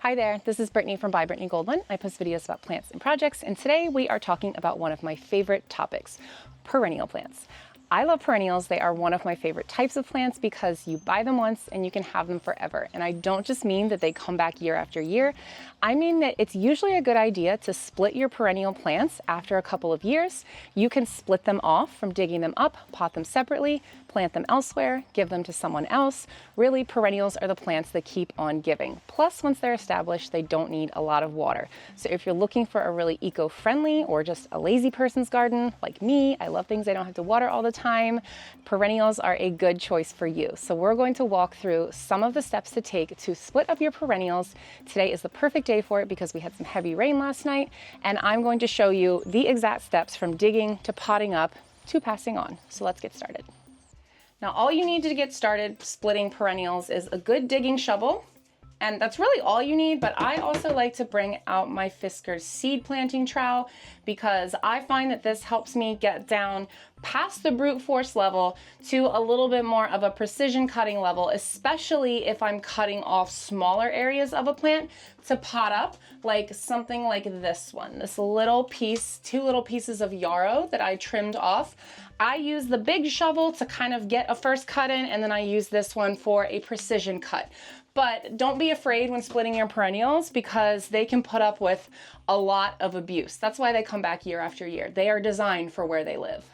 Hi there, this is Brittany from By Brittany Goldwyn. I post videos about plants and projects, and today we are talking about one of my favorite topics, perennial plants. I love perennials. They are one of my favorite types of plants because you buy them once and you can have them forever. And I don't just mean that they come back year after year. I mean that it's usually a good idea to split your perennial plants after a couple of years. You can split them off from digging them up, pot them separately, plant them elsewhere, give them to someone else. Really, perennials are the plants that keep on giving. Plus, once they're established, they don't need a lot of water. So if you're looking for a really eco-friendly or just a lazy person's garden, like me, I love things I don't have to water all the time, perennials are a good choice for you. So we're going to walk through some of the steps to take to split up your perennials. Today is the perfect day for it because we had some heavy rain last night, and I'm going to show you the exact steps from digging to potting up to passing on. So let's get started. Now, all you need to get started splitting perennials is a good digging shovel, and that's really all you need, but I also like to bring out my Fisker's seed planting trowel because I find that this helps me get down past the brute force level to a little bit more of a precision cutting level, especially if I'm cutting off smaller areas of a plant to pot up, like something like this one, this little piece, two little pieces of yarrow that I trimmed off. I use the big shovel to kind of get a first cut in, and then I use this one for a precision cut. But don't be afraid when splitting your perennials because they can put up with a lot of abuse. That's why they come back year after year. They are designed for where they live.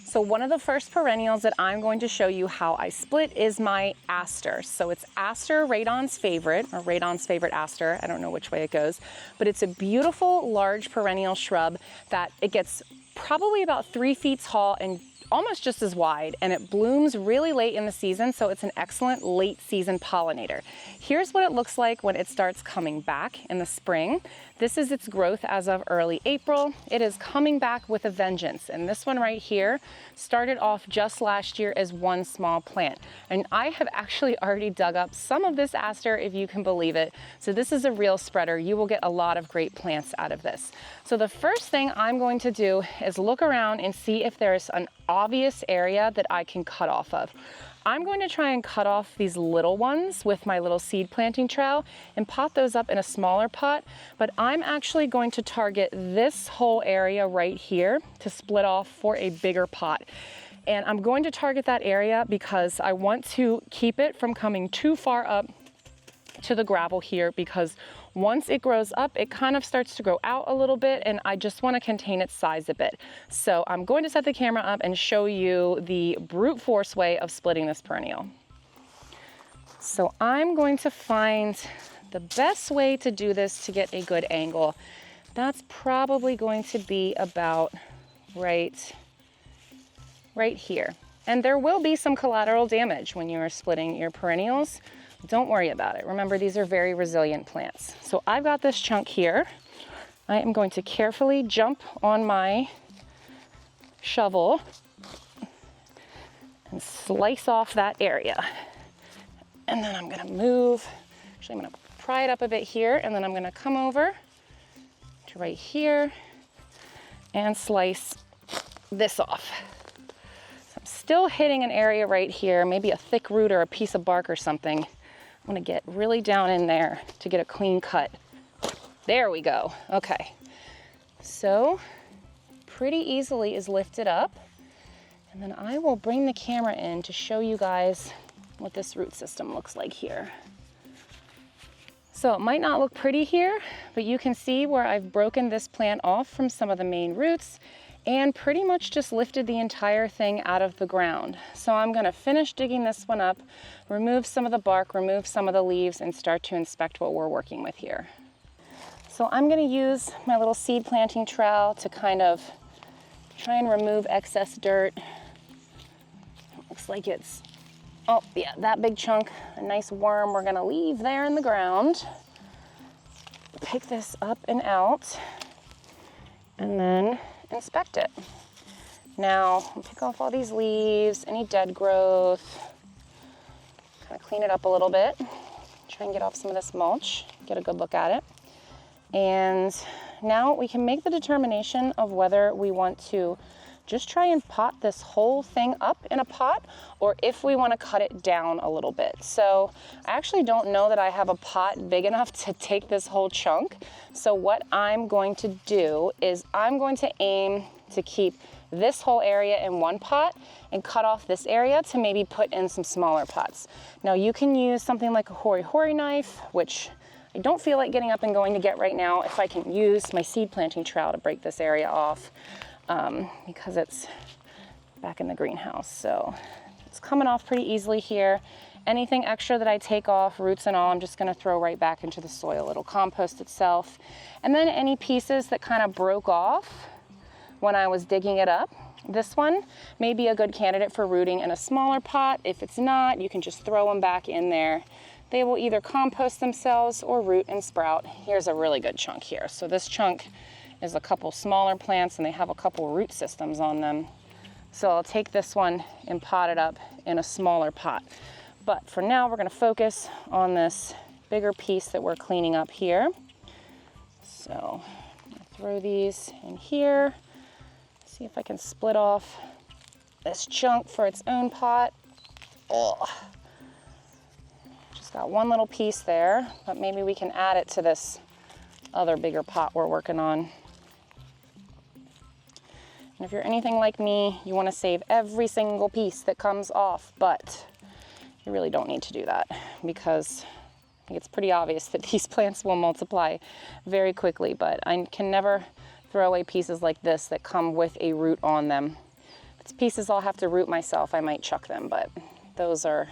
So one of the first perennials that I'm going to show you how I split is my aster. So it's Aster Radon's favorite, or Radon's favorite aster. I don't know which way it goes, but it's a beautiful large perennial shrub that it gets probably about 3 feet tall and almost just as wide, and it blooms really late in the season, so it's an excellent late season pollinator. Here's what it looks like when it starts coming back in the spring. This is its growth as of early April. It is coming back with a vengeance, and this one right here started off just last year as one small plant. And I have actually already dug up some of this aster, if you can believe it. So this is a real spreader. You will get a lot of great plants out of this. So the first thing I'm going to do is look around and see if there's an obvious area that I can cut off of. I'm going to try and cut off these little ones with my little seed planting trowel and pot those up in a smaller pot, but I'm actually going to target this whole area right here to split off for a bigger pot. And I'm going to target that area because I want to keep it from coming too far up to the gravel here, because once it grows up, it kind of starts to grow out a little bit, and I just want to contain its size a bit. So I'm going to set the camera up and show you the brute force way of splitting this perennial. So I'm going to find the best way to do this to get a good angle. That's probably going to be about right here. And there will be some collateral damage when you are splitting your perennials. Don't worry about it. Remember, these are very resilient plants. So I've got this chunk here. I am going to carefully jump on my shovel and slice off that area. And then I'm gonna move, actually I'm gonna pry it up a bit here, and then I'm gonna come over to right here and slice this off. So I'm still hitting an area right here, maybe a thick root or a piece of bark or something. I'm gonna get really down in there to get a clean cut. There we go, okay. So pretty easily is lifted up, and then I will bring the camera in to show you guys what this root system looks like here. So it might not look pretty here, but you can see where I've broken this plant off from some of the main roots and pretty much just lifted the entire thing out of the ground. So I'm gonna finish digging this one up, remove some of the bark, remove some of the leaves, and start to inspect what we're working with here. So I'm gonna use my little seed planting trowel to kind of try and remove excess dirt. Looks like it's, oh yeah, that big chunk, a nice worm we're gonna leave there in the ground. Pick this up and out, and then inspect it. Now, I'll pick off all these leaves, any dead growth, kind of clean it up a little bit, try and get off some of this mulch, get a good look at it. And now we can make the determination of whether we want to just try and pot this whole thing up in a pot, or if we want to cut it down a little bit. So I actually don't know that I have a pot big enough to take this whole chunk. So what I'm going to do is I'm going to aim to keep this whole area in one pot and cut off this area to maybe put in some smaller pots. Now you can use something like a hori-hori knife, which I don't feel like getting up and going to get right now. If I can use my seed planting trowel to break this area off, because it's back in the greenhouse. So it's coming off pretty easily here. Anything extra that I take off, roots and all, I'm just gonna throw right back into the soil. It'll compost itself. And then any pieces that kind of broke off when I was digging it up, this one may be a good candidate for rooting in a smaller pot. If it's not, you can just throw them back in there. They will either compost themselves or root and sprout. Here's a really good chunk here. So this chunk is a couple smaller plants and they have a couple root systems on them. So I'll take this one and pot it up in a smaller pot. But for now, we're gonna focus on this bigger piece that we're cleaning up here. So I'm gonna throw these in here. See if I can split off this chunk for its own pot. Oh, just got one little piece there, but maybe we can add it to this other bigger pot we're working on. And if you're anything like me, you want to save every single piece that comes off, but you really don't need to do that because I think it's pretty obvious that these plants will multiply very quickly, but I can never throw away pieces like this that come with a root on them. If it's pieces I'll have to root myself, I might chuck them, but those are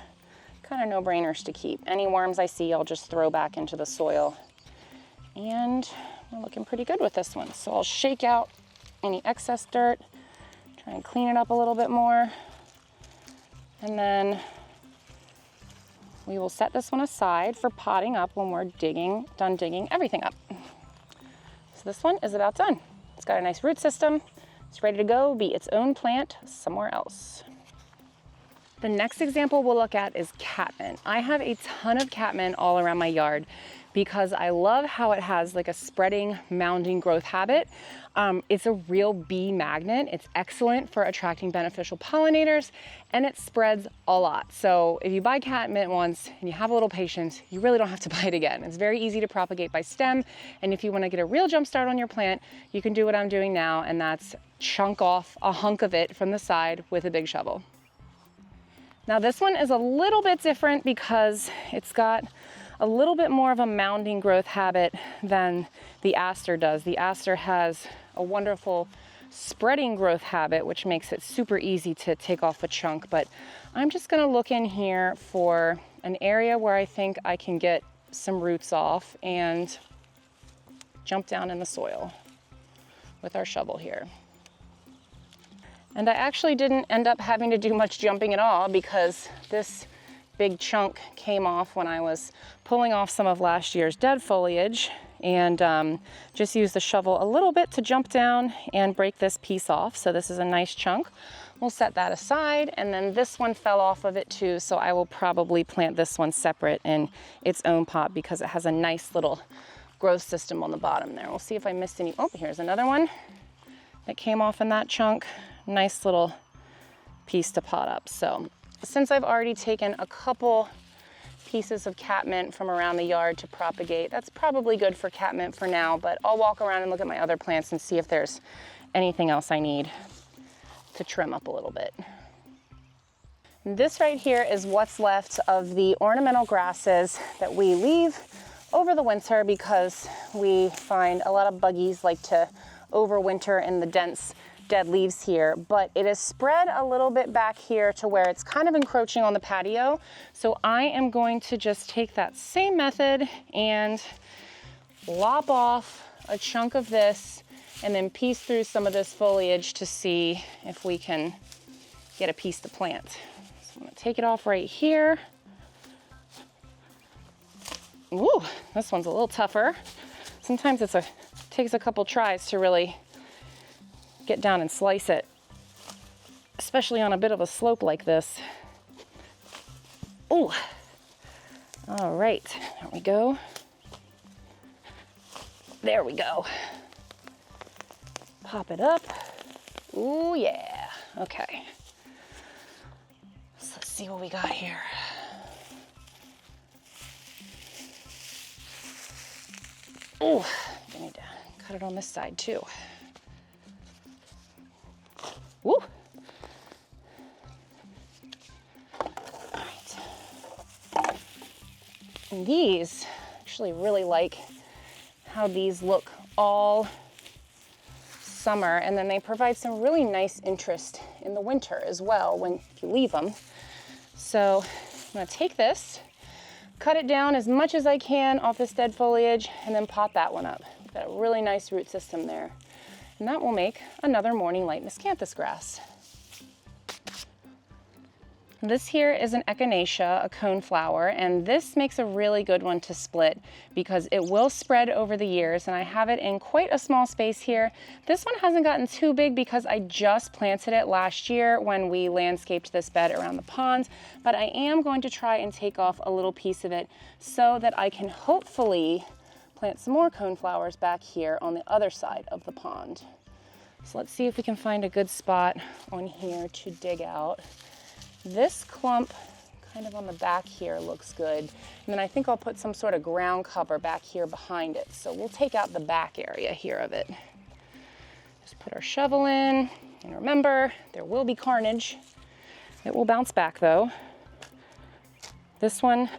kind of no-brainers to keep. Any worms I see, I'll just throw back into the soil. And we're looking pretty good with this one. So I'll shake out any excess dirt, try and clean it up a little bit more. And then we will set this one aside for potting up when we're done digging everything up. So this one is about done. It's got a nice root system. It's ready to go be its own plant somewhere else. The next example we'll look at is catmint. I have a ton of catmint all around my yard because I love how it has like a spreading, mounding growth habit. It's a real bee magnet. It's excellent for attracting beneficial pollinators, and it spreads a lot. So if you buy catmint once and you have a little patience, you really don't have to buy it again. It's very easy to propagate by stem, and if you want to get a real jump start on your plant, you can do what I'm doing now, and that's chunk off a hunk of it from the side with a big shovel. Now this one is a little bit different because it's got a little bit more of a mounding growth habit than the aster does. The aster has a wonderful spreading growth habit, which makes it super easy to take off a chunk. But I'm just gonna look in here for an area where I think I can get some roots off and jump down in the soil with our shovel here. And I actually didn't end up having to do much jumping at all because this big chunk came off when I was pulling off some of last year's dead foliage, and just used the shovel a little bit to jump down and break this piece off. So this is a nice chunk. We'll set that aside, and then this one fell off of it too, so I will probably plant this one separate in its own pot because it has a nice little growth system on the bottom there. We'll see if I missed any. Oh, here's another one that came off in that chunk. Nice little piece to pot up. So since I've already taken a couple pieces of catmint from around the yard to propagate, that's probably good for catmint for now, but I'll walk around and look at my other plants and see if there's anything else I need to trim up a little bit. This right here is what's left of the ornamental grasses that we leave over the winter because we find a lot of buggies like to overwinter in the dense dead leaves here, but it is spread a little bit back here to where it's kind of encroaching on the patio. So I am going to just take that same method and lop off a chunk of this and then piece through some of this foliage to see if we can get a piece to plant. So I'm gonna take it off right here. Ooh, this one's a little tougher. Sometimes it takes a couple tries to really get down and slice it, especially on a bit of a slope like this. Ooh, all right, there we go. There we go. Pop it up. Ooh, yeah. Okay. So let's see what we got here. Oh, I need to cut it on this side too. Woo. All right. And these, actually really like how these look all summer, and then they provide some really nice interest in the winter as well when you leave them. So I'm gonna take this, cut it down as much as I can off this dead foliage, and then pot that one up. Got a really nice root system there. And that will make another morning light miscanthus grass. This here is an echinacea, a coneflower, and this makes a really good one to split because it will spread over the years, and I have it in quite a small space here. This one hasn't gotten too big because I just planted it last year when we landscaped this bed around the pond, but I am going to try and take off a little piece of it so that I can hopefully plant some more coneflowers back here on the other side of the pond. So let's see if we can find a good spot on here to dig out. This clump kind of on the back here looks good. And then I think I'll put some sort of ground cover back here behind it. So we'll take out the back area here of it. Just put our shovel in, and remember, there will be carnage. It will bounce back though. This one,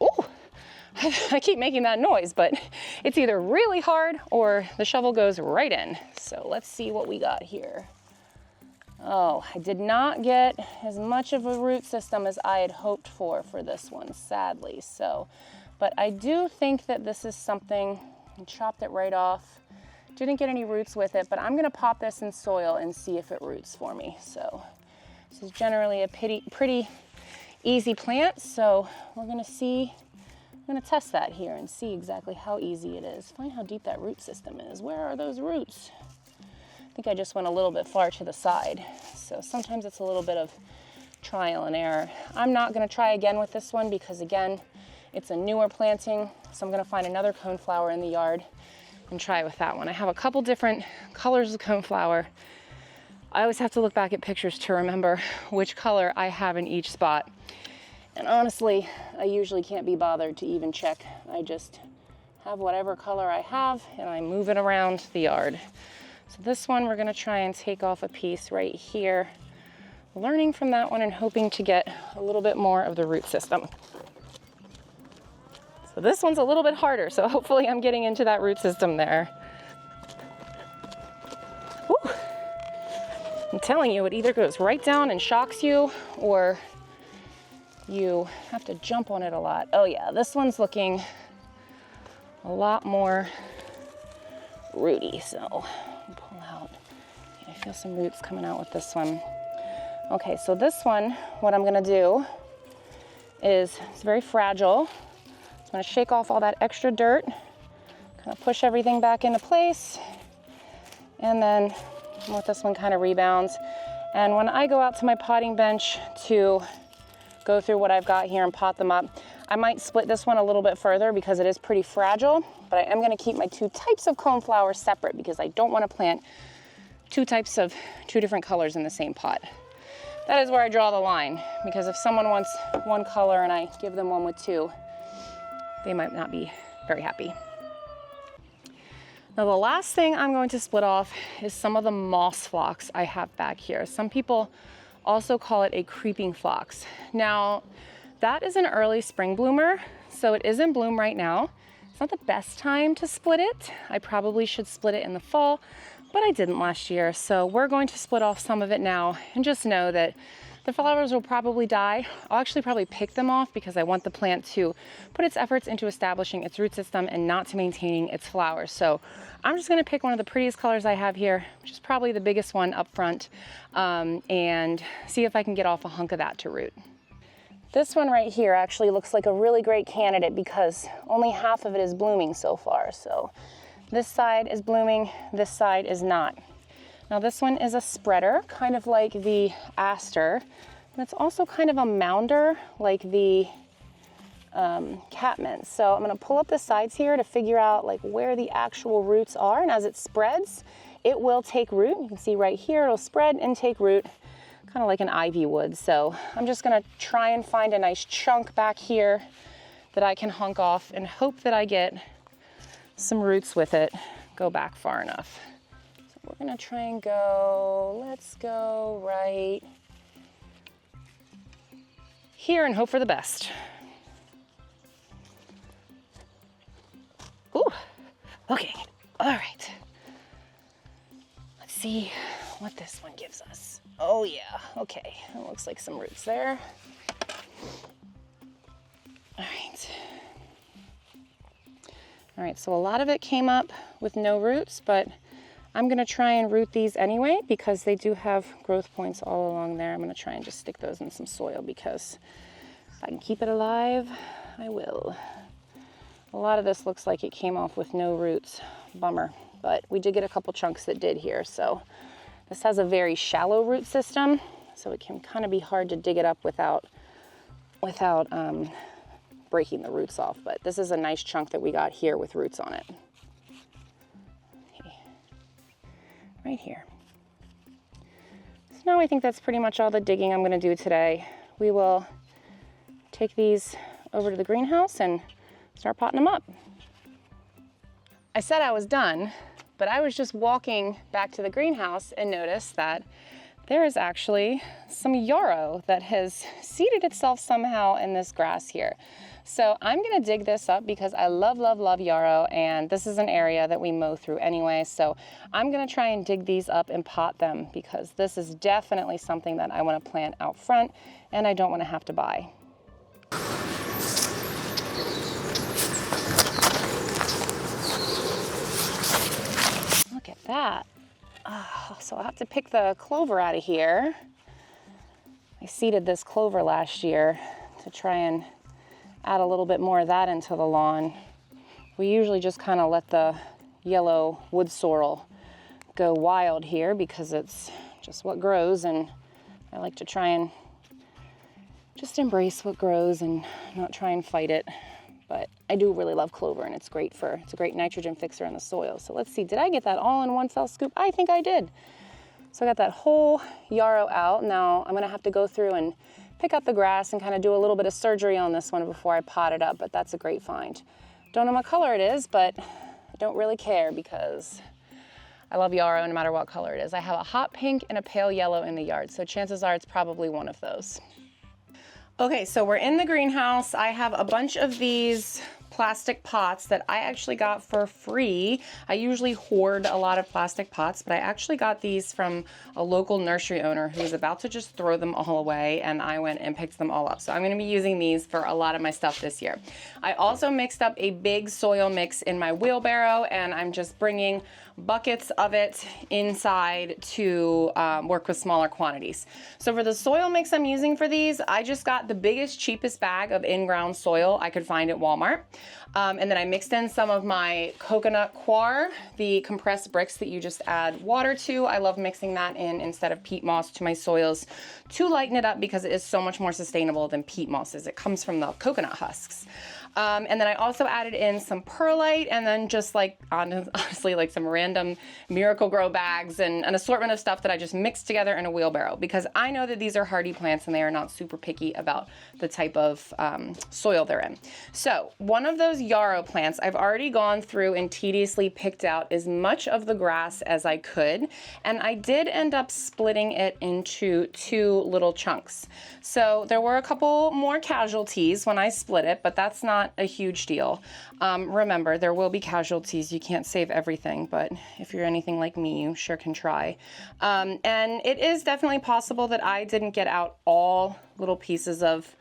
ooh, I keep making that noise, but it's either really hard or the shovel goes right in. So let's see what we got here. Oh, I did not get as much of a root system as I had hoped for this one, sadly. So, but I do think that this is something, I chopped it right off. Didn't get any roots with it, but I'm gonna pop this in soil and see if it roots for me. So this is generally a pretty easy plant. So we're gonna see, I'm gonna test that here and see exactly how easy it is. Find how deep that root system is. Where are those roots? I think I just went a little bit far to the side. So sometimes it's a little bit of trial and error. I'm not gonna try again with this one because again, it's a newer planting. So I'm gonna find another coneflower in the yard and try with that one. I have a couple different colors of coneflower. I always have to look back at pictures to remember which color I have in each spot. And honestly, I usually can't be bothered to even check. I just have whatever color I have and I move it around the yard. So this one, we're gonna try and take off a piece right here, learning from that one and hoping to get a little bit more of the root system. So this one's a little bit harder, so hopefully I'm getting into that root system there. Woo. I'm telling you, it either goes right down and shocks you, or you have to jump on it a lot. Oh yeah, this one's looking a lot more rooty, so pull out. I feel some roots coming out with this one. Okay, so this one, what I'm gonna do is, it's very fragile. I'm gonna shake off all that extra dirt, kind of push everything back into place, and then let this one kind of rebounds. And when I go out to my potting bench to go through what I've got here and pot them up, I might split this one a little bit further because it is pretty fragile, but I am gonna keep my two types of coneflowers separate because I don't wanna plant two different colors in the same pot. That is where I draw the line, because if someone wants one color and I give them one with two, they might not be very happy. Now the last thing I'm going to split off is some of the moss phlox I have back here. Some people also call it a creeping phlox. Now that is an early spring bloomer, so it is in bloom right now. It's not the best time to split it. I probably should split it in the fall, but I didn't last year. So we're going to split off some of it now and just know that the flowers will probably die. I'll actually probably pick them off because I want the plant to put its efforts into establishing its root system and not to maintaining its flowers. So I'm just gonna pick one of the prettiest colors I have here, which is probably the biggest one up front, and see if I can get off a hunk of that to root. This one right here actually looks like a really great candidate because only half of it is blooming so far. So this side is blooming, this side is not. Now this one is a spreader, kind of like the aster, but it's also kind of a mounder like the catmint. So I'm gonna pull up the sides here to figure out like where the actual roots are, and as it spreads, it will take root. You can see right here, it'll spread and take root, kind of like an ivy would. So I'm just gonna try and find a nice chunk back here that I can hunk off and hope that I get some roots with it, go back far enough. So we're gonna try and go, let's go right here and hope for the best. Ooh, okay, all right. Let's see what this one gives us. Oh yeah, okay, it looks like some roots there. All right. All right, so a lot of it came up with no roots, but I'm gonna try and root these anyway because they do have growth points all along there. I'm gonna try and just stick those in some soil because if I can keep it alive, I will. A lot of this looks like it came off with no roots. Bummer, but we did get a couple chunks that did here. So this has a very shallow root system, so it can kind of be hard to dig it up without breaking the roots off. But this is a nice chunk that we got here with roots on it. Okay. Right here. So now I think that's pretty much all the digging I'm going to do today. We will take these over to the greenhouse and start potting them up. I said I was done, but I was just walking back to the greenhouse and noticed that there is actually some yarrow that has seeded itself somehow in this grass here. So I'm gonna dig this up because I love, love, love yarrow, and this is an area that we mow through anyway. So I'm gonna try and dig these up and pot them because this is definitely something that I wanna plant out front and I don't wanna have to buy. Look at that. Oh, so I'll have to pick the clover out of here. I seeded this clover last year to try and add a little bit more of that into the lawn. We usually just kind of let the yellow wood sorrel go wild here because it's just what grows, and I like to try and just embrace what grows and not try and fight it. But I do really love clover, and it's a great nitrogen fixer in the soil. So let's see, did I get that all in one fell swoop? I think I did. So I got that whole yarrow out. Now I'm gonna have to go through and pick up the grass and kind of do a little bit of surgery on this one before I pot it up, but that's a great find. Don't know what color it is, but I don't really care because I love yarrow no matter what color it is. I have a hot pink and a pale yellow in the yard, so chances are it's probably one of those. Okay, so we're in the greenhouse. I have a bunch of these plastic pots that I actually got for free. I usually hoard a lot of plastic pots, but I actually got these from a local nursery owner who was about to just throw them all away, and I went and picked them all up. So I'm gonna be using these for a lot of my stuff this year. I also mixed up a big soil mix in my wheelbarrow, and I'm just bringing buckets of it inside to work with smaller quantities. So for the soil mix I'm using for these, I just got the biggest, cheapest bag of in-ground soil I could find at Walmart. And then I mixed in some of my coconut coir, the compressed bricks that you just add water to. I love mixing that in instead of peat moss to my soils to lighten it up because it is so much more sustainable than peat moss is. It comes from the coconut husks. And then I also added in some perlite, and then just like honestly like some random Miracle-Gro bags and an assortment of stuff that I just mixed together in a wheelbarrow because I know that these are hardy plants and they are not super picky about the type of soil they're in. So one of those yarrow plants, I've already gone through and tediously picked out as much of the grass as I could, and I did end up splitting it into 2 little chunks. So there were a couple more casualties when I split it, but that's not a huge deal. Remember, there will be casualties. You can't save everything, but if you're anything like me, you sure can try. And it is definitely possible that I didn't get out all little pieces of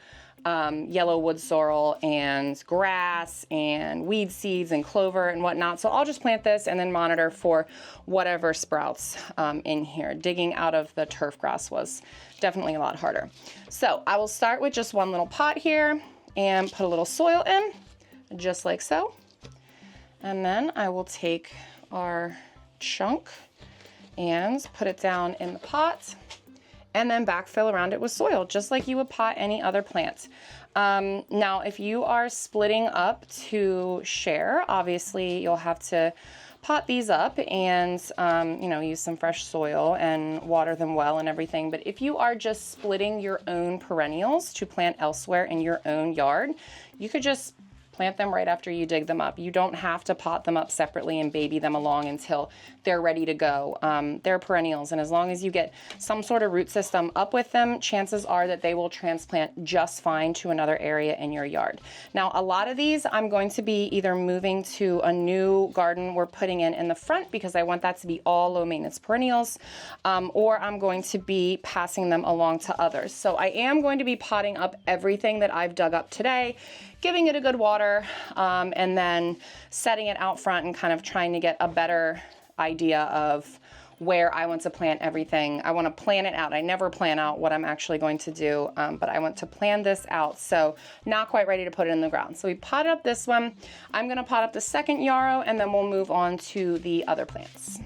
yellow wood sorrel and grass and weed seeds and clover and whatnot. So I'll just plant this and then monitor for whatever sprouts in here. Digging out of the turf grass was definitely a lot harder. So I will start with just one little pot here and put a little soil in, just like so. And then I will take our chunk and put it down in the pot and then backfill around it with soil, just like you would pot any other plant. Now, if you are splitting up to share, obviously you'll have to pot these up and, you know, use some fresh soil and water them well and everything. But if you are just splitting your own perennials to plant elsewhere in your own yard, you could just plant them right after you dig them up. You don't have to pot them up separately and baby them along until they're ready to go. They're perennials, and as long as you get some sort of root system up with them, chances are that they will transplant just fine to another area in your yard. Now, a lot of these I'm going to be either moving to a new garden we're putting in the front because I want that to be all low maintenance perennials, or I'm going to be passing them along to others. So I am going to be potting up everything that I've dug up today, giving it a good water, and then setting it out front and kind of trying to get a better idea of where I want to plant everything. I want to plan it out. I never plan out what I'm actually going to do, but I want to plan this out. So not quite ready to put it in the ground. So we potted up this one. I'm going to pot up the second yarrow, and then we'll move on to the other plants.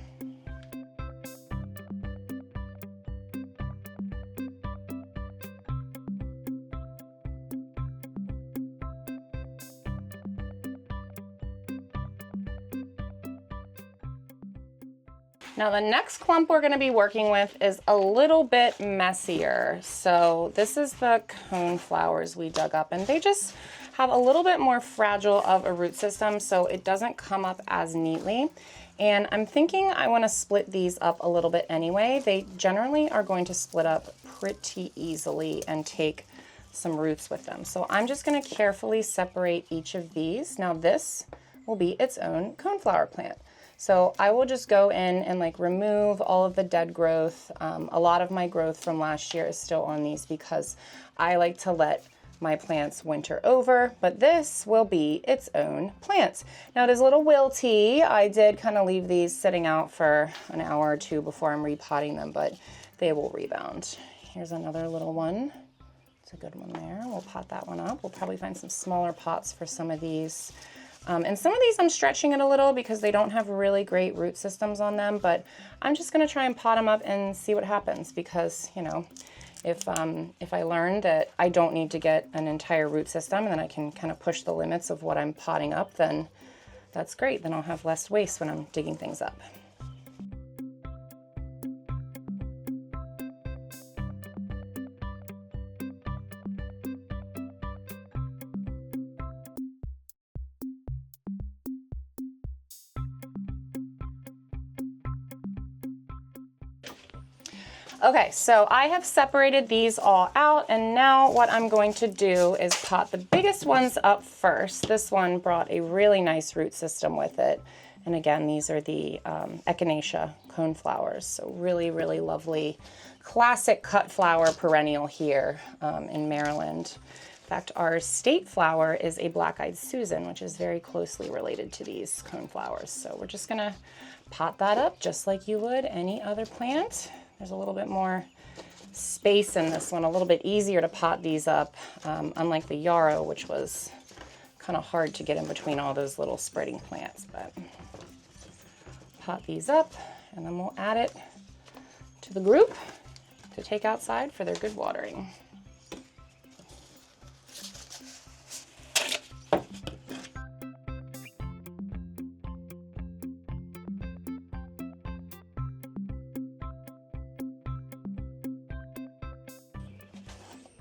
Now the next clump we're going to be working with is a little bit messier. So this is the coneflowers we dug up, and they just have a little bit more fragile of a root system, so it doesn't come up as neatly. And I'm thinking I want to split these up a little bit anyway. They generally are going to split up pretty easily and take some roots with them. So I'm just going to carefully separate each of these. Now this will be its own coneflower plant. So I will just go in and like remove all of the dead growth. A lot of my growth from last year is still on these because I like to let my plants winter over, but this will be its own plant. Now it is a little wilty. I did kind of leave these sitting out for an hour or two before I'm repotting them, but they will rebound. Here's another little one. It's a good one there. We'll pot that one up. We'll probably find some smaller pots for some of these. And some of these I'm stretching it a little because they don't have really great root systems on them, but I'm just going to try and pot them up and see what happens because, you know, if I learn that I don't need to get an entire root system and then I can kind of push the limits of what I'm potting up, then that's great. Then I'll have less waste when I'm digging things up. Okay, so I have separated these all out, and now what I'm going to do is pot the biggest ones up first. This one brought a really nice root system with it. And again, these are the echinacea coneflowers. So really, really lovely classic cut flower perennial here in Maryland. In fact, our state flower is a black-eyed Susan, which is very closely related to these coneflowers. So we're just gonna pot that up just like you would any other plant. There's a little bit more space in this one, a little bit easier to pot these up, unlike the yarrow, which was kind of hard to get in between all those little spreading plants. But pot these up, and then we'll add it to the group to take outside for their good watering.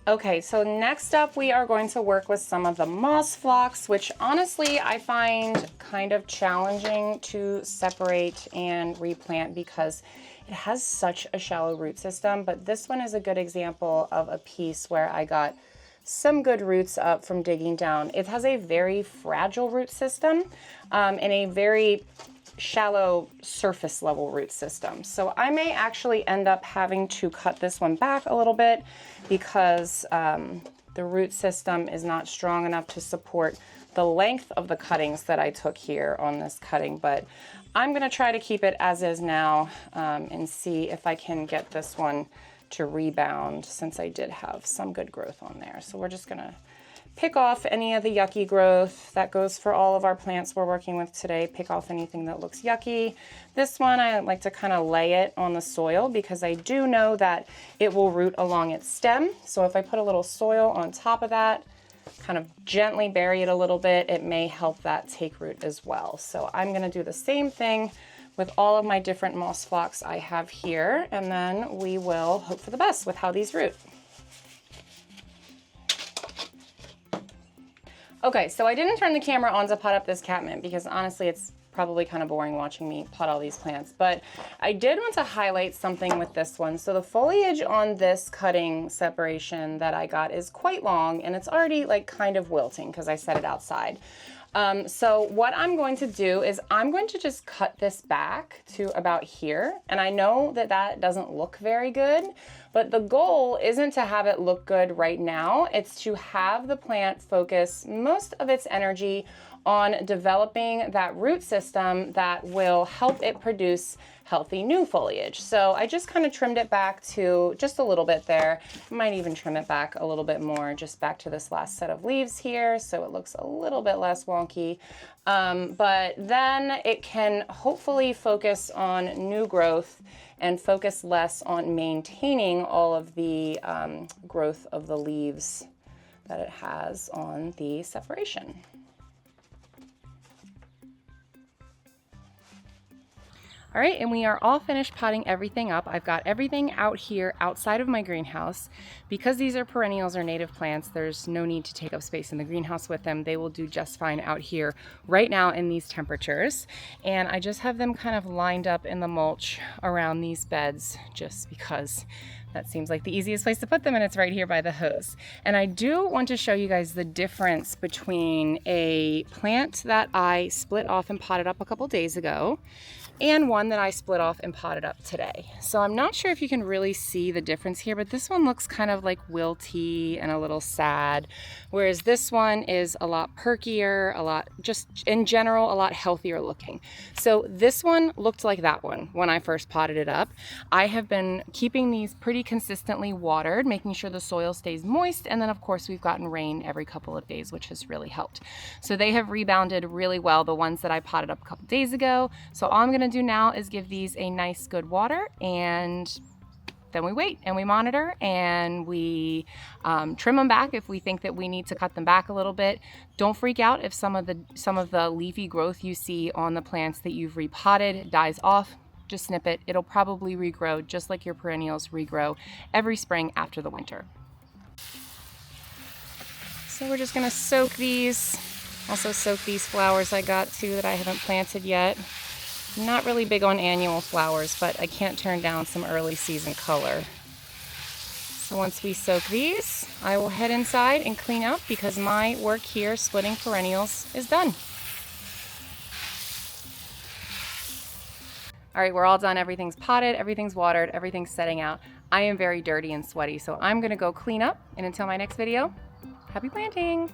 Okay, so next up we are going to work with some of the moss phlox, which honestly I find kind of challenging to separate and replant because it has such a shallow root system, but this one is a good example of a piece where I got some good roots up from digging down. It has a very fragile root system and a very shallow surface level root system. So I may actually end up having to cut this one back a little bit because the root system is not strong enough to support the length of the cuttings that I took here on this cutting, but I'm going to try to keep it as is now and see if I can get this one to rebound since I did have some good growth on there. So we're just going to pick off any of the yucky growth. That goes for all of our plants we're working with today. Pick off anything that looks yucky. This one I like to kind of lay it on the soil because I do know that it will root along its stem. So if I put a little soil on top of that, kind of gently bury it a little bit, it may help that take root as well. So I'm gonna do the same thing with all of my different moss phlox I have here, and then we will hope for the best with how these root. Okay, so I didn't turn the camera on to pot up this catmint because honestly it's probably kind of boring watching me pot all these plants, but I did want to highlight something with this one. So the foliage on this cutting separation that I got is quite long, and it's already like kind of wilting because I set it outside. So what I'm going to do is I'm going to just cut this back to about here. And I know that that doesn't look very good, but the goal isn't to have it look good right now. It's to have the plant focus most of its energy on developing that root system that will help it produce healthy new foliage. So I just kind of trimmed it back to just a little bit there. I might even trim it back a little bit more, just back to this last set of leaves here, so it looks a little bit less wonky. But then it can hopefully focus on new growth and focus less on maintaining all of the growth of the leaves that it has on the separation. All right, and we are all finished potting everything up. I've got everything out here outside of my greenhouse. Because these are perennials or native plants, there's no need to take up space in the greenhouse with them. They will do just fine out here right now in these temperatures. And I just have them kind of lined up in the mulch around these beds just because that seems like the easiest place to put them, and it's right here by the hose. And I do want to show you guys the difference between a plant that I split off and potted up a couple days ago and one that I split off and potted up today. So I'm not sure if you can really see the difference here, but this one looks kind of like wilty and a little sad, whereas this one is a lot perkier, a lot, just in general, a lot healthier looking. So this one looked like that one when I first potted it up. I have been keeping these pretty consistently watered, making sure the soil stays moist, and then of course we've gotten rain every couple of days, which has really helped. So they have rebounded really well, the ones that I potted up a couple days ago. So all I'm gonna do now is give these a nice good water, and then we wait and we monitor and we trim them back if we think that we need to cut them back a little bit. Don't freak out if some of the leafy growth you see on the plants that you've repotted dies off. Just snip it. It'll probably regrow just like your perennials regrow every spring after the winter. So we're just gonna soak these. Also soak these flowers I got too that I haven't planted yet. I'm not really big on annual flowers, but I can't turn down some early season color. So once we soak these, I will head inside and clean up because my work here splitting perennials is done. All right, we're all done. Everything's potted, everything's watered, everything's setting out. I am very dirty and sweaty, so I'm gonna go clean up, and until my next video, happy planting!